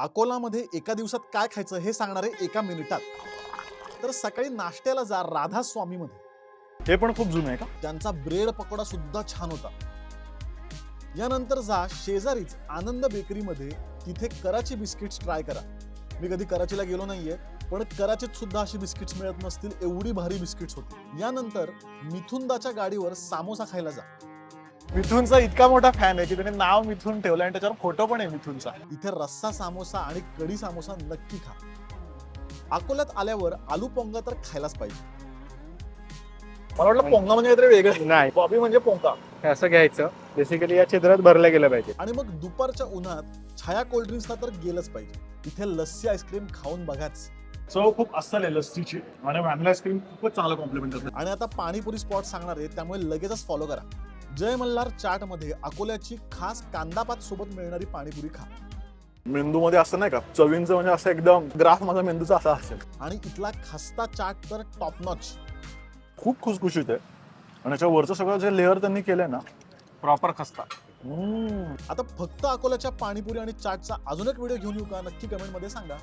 अकोलामध्ये एका दिवसात काय खायचं हे सांगणारे एका मिनिटात. तर सकाळी नाश्त्याला जा राधा स्वामीमध्ये. हे पण खूप जुनं आहे का? त्यांचा ब्रेड पकोडा सुद्धा छान होता. यानंतर जा शेजारीच आनंद बेकरीमध्ये, तिथे कराची बिस्किट्स ट्राय करा. मी कधी कराचीला गेलो नाहीये, पण कराचीत सुद्धा अशी बिस्किट्स मिळत नसतील एवढी भारी बिस्किट्स होती. यानंतर मिथुनदाच्या गाडीवर सामोसा खायला जा. मिथुनचा इतका मोठा फॅन आहे की त्याने नाव मिथुन ठेवलं आणि त्याच्यावर फोटो पण आहे मिथुनचा. इथे रस्सा सामोसा आणि कढी सामोसा नक्की खा. अकोल्यात आल्यावर आलू पोंगा तर खायलाच पाहिजे. मला वाटलं पोंगा म्हणजे काहीतरी वेगळं. नाही, बॉबी म्हणजे पोंगा. हे असं घ्यायचं. बेसिकली या छिद्रात भरल्या गेलं पाहिजे. आणि मग दुपारच्या उन्हात छाया कोल्ड्रिंक्सला तर गेलंच पाहिजे. इथे लस्सी आईस्क्रीम खाऊन बघाच. चव खूप अस्सल आहे लस्सीची आणि व्हॅनिला आईस्क्रीम खूपच चांगलं कॉम्प्लिमेंट करते. आणि आता पाणीपुरी स्पॉट सांगणार आहे, त्यामुळे लगेचच फॉलो करा. जय मल्हार चाट मध्ये अकोल्याची खास कांदापात सोबत मिळणारी पाणीपुरी खा. मेंदूमध्ये असं नाही का चवींचं, म्हणजे असं एकदम ग्राफ माझा मेंदूचा असा असेल. आणि इथला खस्ता चाट तर टॉप नॉच. खूप खुसखुशीत आहे आणि त्याच्या वरचं सगळं जे लेअर त्यांनी केलंय ना, प्रॉपर खस्ता. आता फक्त अकोल्याच्या पाणीपुरी आणि चाटचा अजून एक व्हिडिओ घेऊन येऊ का? नक्की कमेंट मध्ये सांगा.